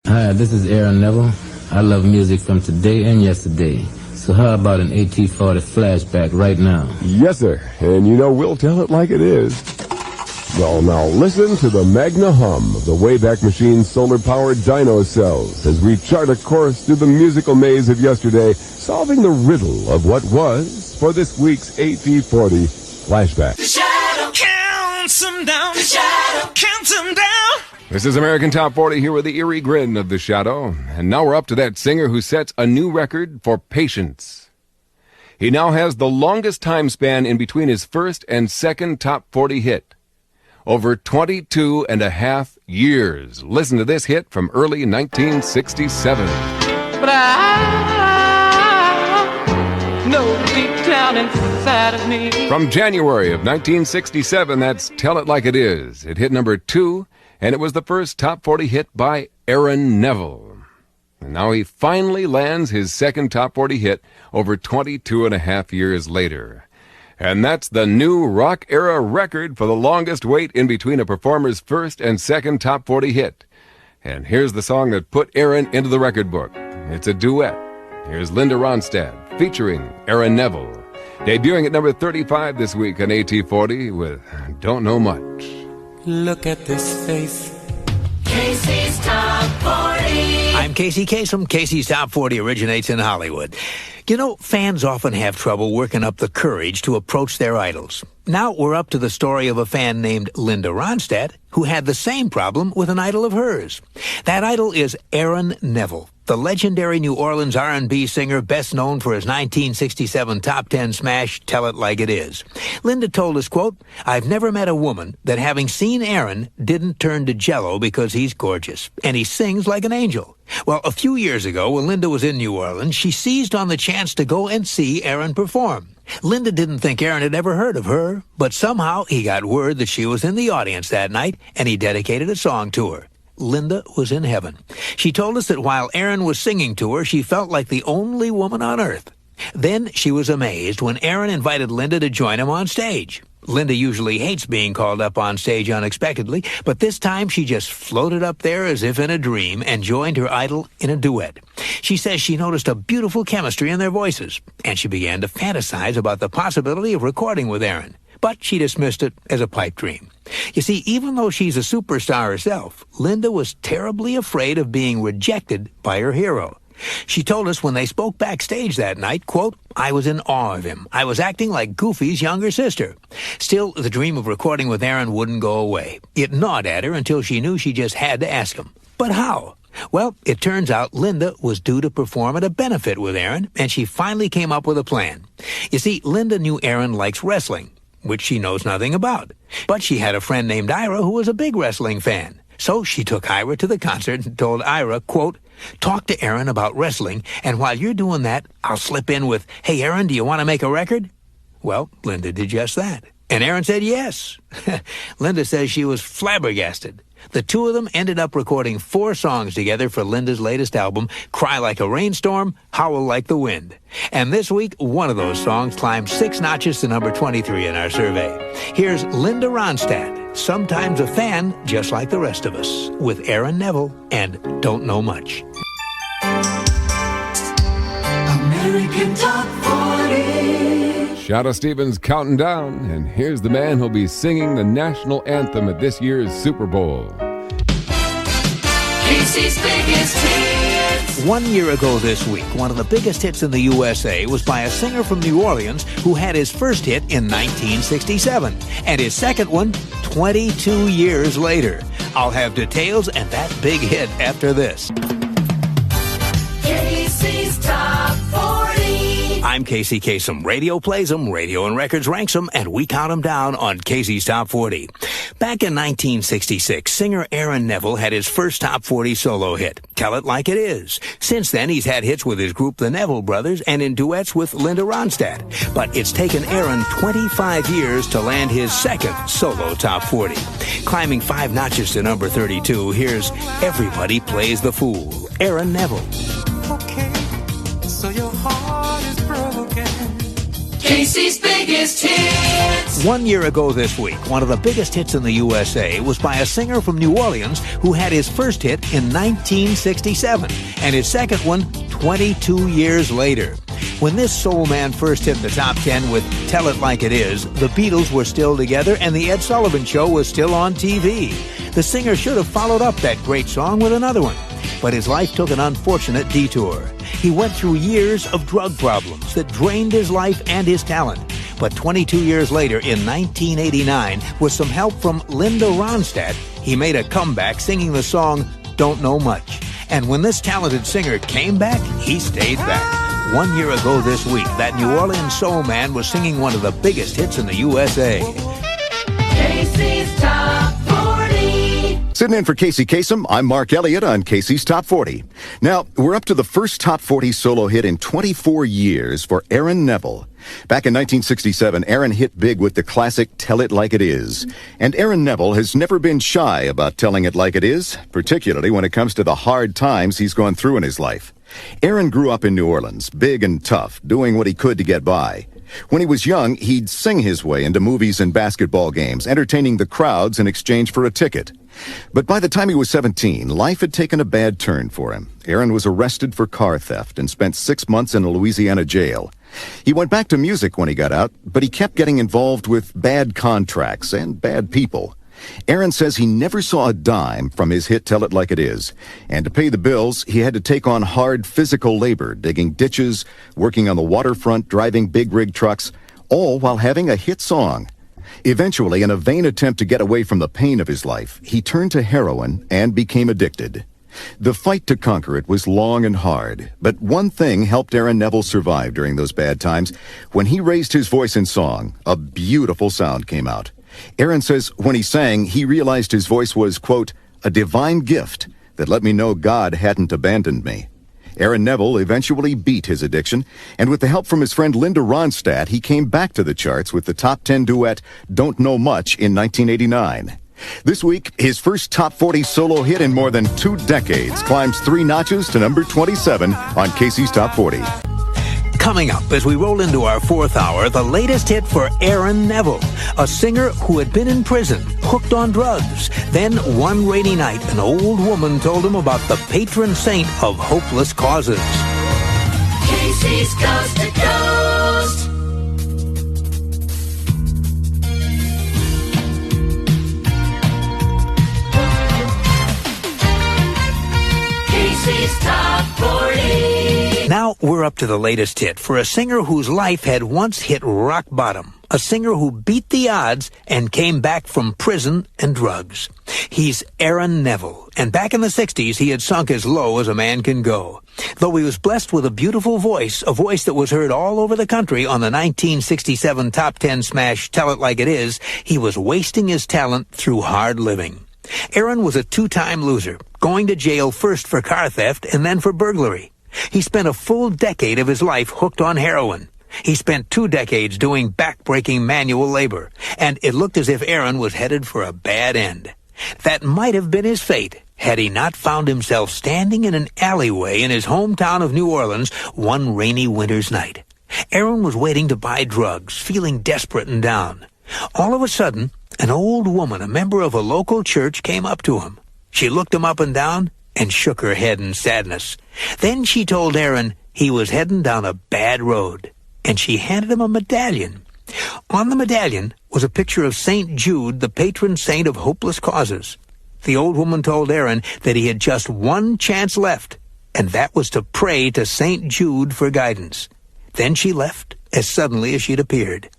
Hi, this is Aaron Neville. I love music from today and yesterday. So how about an AT40 flashback right now? Yes, sir. And you know, we'll tell it like it is. Well, now listen to the Magna hum of the Wayback Machine's solar-powered dyno cells as we chart a course through the musical maze of yesterday, solving the riddle of what was for this week's AT40 flashback. The Shadoe counts them down. The Shadoe counts them down. This is American Top 40 here with the eerie grin of the Shadoe. And now we're up to that singer who sets a new record for patience. He now has the longest time span in between his first and second Top 40 hit. Over 22 and a half years. Listen to this hit from early 1967. But I know deep down inside of me. From January of 1967, that's Tell It Like It Is. It hit number 2, and it was the first Top 40 hit by Aaron Neville. And now he finally lands his second Top 40 hit over 22 and a half years later. And that's the new rock-era record for the longest wait in between a performer's first and second Top 40 hit. And here's the song that put Aaron into the record book. It's a duet. Here's Linda Ronstadt featuring Aaron Neville, debuting at number 35 this week on AT40 with Don't Know Much. Look at this face. Casey's Top 40. I'm Casey Kasem. Casey's Top 40 originates in Hollywood. You know, fans often have trouble working up the courage to approach their idols. Now we're up to the story of a fan named Linda Ronstadt who had the same problem with an idol of hers. That idol is Aaron Neville, the legendary New Orleans R&B singer best known for his 1967 top 10 smash, Tell It Like It Is. Linda told us, quote, "I've never met a woman that having seen Aaron didn't turn to jello because he's gorgeous, and he sings like an angel." Well, a few years ago, when Linda was in New Orleans, she seized on the chance to go and see Aaron perform. Linda didn't think Aaron had ever heard of her, but somehow he got word that she was in the audience that night, and he dedicated a song to her. Linda was in heaven. She told us that while Aaron was singing to her, she felt like the only woman on earth. Then she was amazed when Aaron invited Linda to join him on stage. Linda usually hates being called up on stage unexpectedly, but this time she just floated up there as if in a dream and joined her idol in a duet. She says she noticed a beautiful chemistry in their voices, and she began to fantasize about the possibility of recording with Aaron. But she dismissed it as a pipe dream. You see, even though she's a superstar herself, Linda was terribly afraid of being rejected by her hero. She told us when they spoke backstage that night, quote, "I was in awe of him. I was acting like Goofy's younger sister." Still, the dream of recording with Aaron wouldn't go away. It gnawed at her until she knew she just had to ask him. But how? Well, it turns out Linda was due to perform at a benefit with Aaron, and she finally came up with a plan. You see, Linda knew Aaron likes wrestling, which she knows nothing about. But she had a friend named Ira who was a big wrestling fan. So she took Ira to the concert and told Ira, quote, "Talk to Aaron about wrestling, and while you're doing that, I'll slip in with, 'Hey, Aaron, do you want to make a record?'" Well, Linda did just that. And Aaron said yes. Linda says she was flabbergasted. The two of them ended up recording 4 songs together for Linda's latest album, Cry Like a Rainstorm, Howl Like the Wind. And this week, one of those songs climbed 6 notches to number 23 in our survey. Here's Linda Ronstadt, sometimes a fan just like the rest of us, with Aaron Neville and Don't Know Much. American Top 40. Shadoe Stevens counting down, and here's the man who'll be singing the national anthem at this year's Super Bowl. Casey's biggest hits. 1 year ago this week, one of the biggest hits in the USA was by a singer from New Orleans who had his first hit in 1967, and his second one 22 years later. I'll have details and that big hit after this. Casey's Top 40. I'm Casey Kasem. Radio plays them, Radio and Records ranks them, and we count them down on Casey's Top 40. Back in 1966, singer Aaron Neville had his first Top 40 solo hit, Tell It Like It Is. Since then, he's had hits with his group, the Neville Brothers, and in duets with Linda Ronstadt. But it's taken Aaron 25 years to land his second solo Top 40. Climbing 5 notches to number 32, here's Everybody Plays the Fool, Aaron Neville. Okay, so your heart is broken. Casey's biggest hits. 1 year ago this week, one of the biggest hits in the USA was by a singer from New Orleans who had his first hit in 1967 and his second one 22 years later. When this soul man first hit the top 10 with Tell It Like It Is, the Beatles were still together and the Ed Sullivan Show was still on TV. The singer should have followed up that great song with another one. But his life took an unfortunate detour. He went through years of drug problems that drained his life and his talent. But 22 years later, in 1989, with some help from Linda Ronstadt, he made a comeback singing the song Don't Know Much. And when this talented singer came back, he stayed back. 1 year ago this week, that New Orleans soul man was singing one of the biggest hits in the USA. Casey's Top 40. Sitting in for Casey Kasem, I'm Mark Elliott on Casey's Top 40. Now, we're up to the first Top 40 solo hit in 24 years for Aaron Neville. Back in 1967, Aaron hit big with the classic Tell It Like It Is. And Aaron Neville has never been shy about telling it like it is, particularly when it comes to the hard times he's gone through in his life. Aaron grew up in New Orleans, big and tough, doing what he could to get by. When he was young, he'd sing his way into movies and basketball games, entertaining the crowds in exchange for a ticket. But by the time he was 17, life had taken a bad turn for him. Aaron was arrested for car theft and spent 6 months in a Louisiana jail. He went back to music when he got out, but he kept getting involved with bad contracts and bad people. Aaron says he never saw a dime from his hit Tell It Like It Is. And to pay the bills, he had to take on hard physical labor, digging ditches, working on the waterfront, driving big rig trucks, all while having a hit song. Eventually, in a vain attempt to get away from the pain of his life, he turned to heroin and became addicted. The fight to conquer it was long and hard, but one thing helped Aaron Neville survive during those bad times. When he raised his voice in song, a beautiful sound came out. Aaron says when he sang, he realized his voice was, quote, a divine gift that let me know God hadn't abandoned me. Aaron Neville eventually beat his addiction, and with the help from his friend Linda Ronstadt, he came back to the charts with the top 10 duet Don't Know Much in 1989. This week, his first top 40 solo hit in more than 2 decades climbs 3 notches to number 27 on Casey's Top 40. Coming up as we roll into our 4th hour, the latest hit for Aaron Neville, a singer who had been in prison, hooked on drugs. Then one rainy night, an old woman told him about the patron saint of hopeless causes. Casey's Coast to Coast. Casey's Top 40. Now we're up to the latest hit for a singer whose life had once hit rock bottom. A singer who beat the odds and came back from prison and drugs. He's Aaron Neville, and back in the 60s he had sunk as low as a man can go. Though he was blessed with a beautiful voice, a voice that was heard all over the country on the 1967 Top 10 smash Tell It Like It Is, he was wasting his talent through hard living. Aaron was a 2-time loser, going to jail first for car theft and then for burglary. He spent a full decade of his life hooked on heroin. He spent 2 decades doing back-breaking manual labor, and it looked as if Aaron was headed for a bad end. That might have been his fate had he not found himself standing in an alleyway in his hometown of New Orleans one rainy winter's night. Aaron was waiting to buy drugs, feeling desperate and down. All of a sudden, an old woman, a member of a local church, came up to him. She looked him up and down and shook her head in sadness. Then she told Aaron he was heading down a bad road, and she handed him a medallion. On the medallion was a picture of St. Jude, the patron saint of hopeless causes. The old woman told Aaron that he had just one chance left, and that was to pray to St. Jude for guidance. Then she left as suddenly as she'd appeared.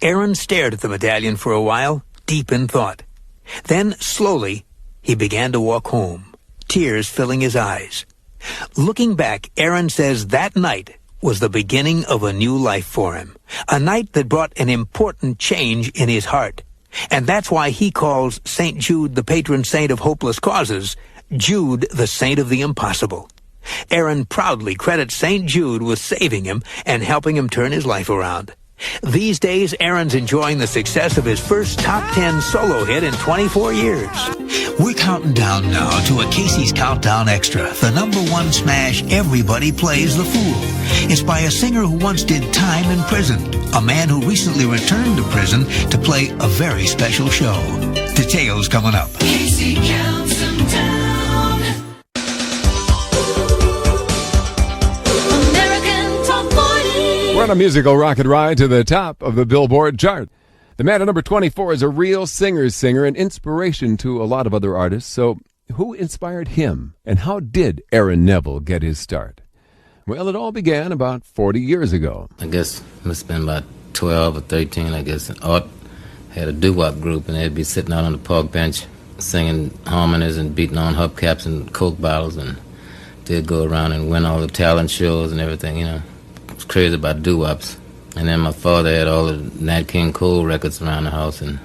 Aaron stared at the medallion for a while, deep in thought. Then, slowly, he began to walk home, tears filling his eyes. Looking back, Aaron says that night was the beginning of a new life for him, a night that brought an important change in his heart. And that's why he calls St. Jude, the patron saint of hopeless causes, Jude, the saint of the impossible. Aaron proudly credits St. Jude with saving him and helping him turn his life around. These days, Aaron's enjoying the success of his first top 10 solo hit in 24 years. We're counting down now to a Casey's Countdown Extra, the #1 smash Everybody Plays the Fool. It's by a singer who once did time in prison, a man who recently returned to prison to play a very special show. Details coming up. Casey counts them down. American Top 40. We're on a musical rocket ride to the top of the Billboard chart. The man at number 24 is a real singer's singer and inspiration to a lot of other artists. So who inspired him, and how did Aaron Neville get his start? Well, it all began about 40 years ago. I guess it must have been about 12 or 13, I guess. Art had a doo-wop group, and they'd be sitting out on the park bench singing harmonies and beating on hubcaps and Coke bottles, and they'd go around and win all the talent shows and everything, you know. I was crazy about doo-wops. And then my father had all the Nat King Cole records around the house, and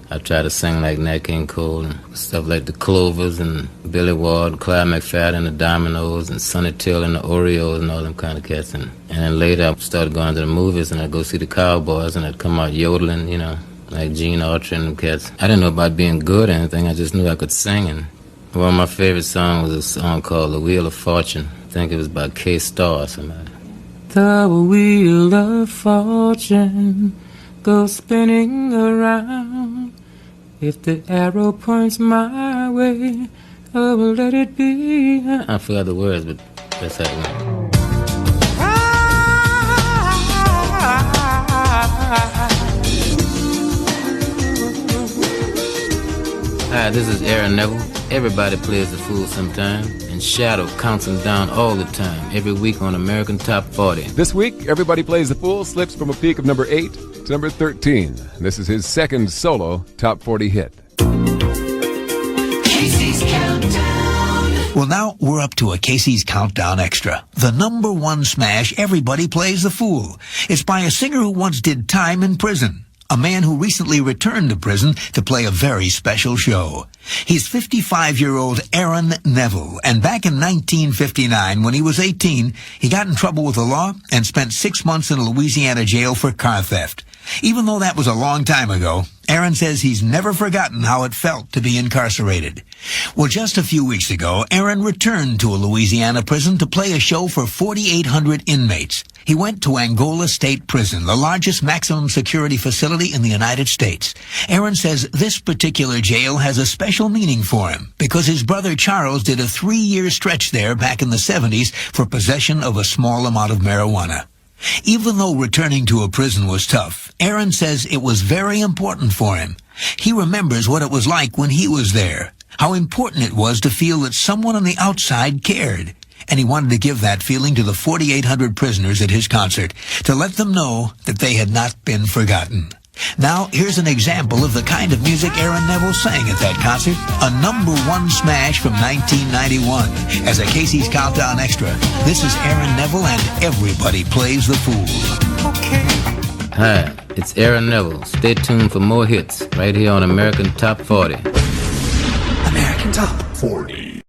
I tried to sing like Nat King Cole and stuff like the Clovers and Billy Ward, Clyde McFadden and the Dominoes and Sonny Till and the Oreos and all them kind of cats. And then later I started going to the movies, and I'd go see the Cowboys, and I'd come out yodeling, you know, like Gene Autry and them cats. I didn't know about being good or anything. I just knew I could sing. And one of my favorite songs was a song called The Wheel of Fortune. I think it was by K-Star or somebody. The wheel of fortune goes spinning around. If the arrow points my way, I will let it be. I forgot the words, but that's how it went. Hi, this is Aaron Neville. Everybody plays the fool sometime, and Shadoe counts them down all the time, every week on American Top 40. This week, Everybody Plays the Fool slips from a peak of number 8 to number 13. This is his second solo Top 40 hit. Casey's Countdown. Well, now we're up to a Casey's Countdown Extra, the #1 smash Everybody Plays the Fool. It's by a singer who once did time in prison, a man who recently returned to prison to play a very special show. He's 55-year-old Aaron Neville, and back in 1959, when he was 18, he got in trouble with the law and spent 6 months in a Louisiana jail for car theft. Even though that was a long time ago, Aaron says he's never forgotten how it felt to be incarcerated. Well, just a few weeks ago, Aaron returned to a Louisiana prison to play a show for 4,800 inmates. He went to Angola State Prison, the largest maximum security facility in the United States. Aaron says this particular jail has a special meaning for him because his brother Charles did a 3-year stretch there back in the 70s for possession of a small amount of marijuana. Even though returning to a prison was tough, Aaron says it was very important for him. He remembers what it was like when he was there, how important it was to feel that someone on the outside cared. And he wanted to give that feeling to the 4,800 prisoners at his concert, to let them know that they had not been forgotten. Now, here's an example of the kind of music Aaron Neville sang at that concert, a #1 smash from 1991. As a Casey's Countdown Extra, this is Aaron Neville and Everybody Plays the Fool. Hi, it's Aaron Neville. Stay tuned for more hits right here on American Top 40. American Top 40.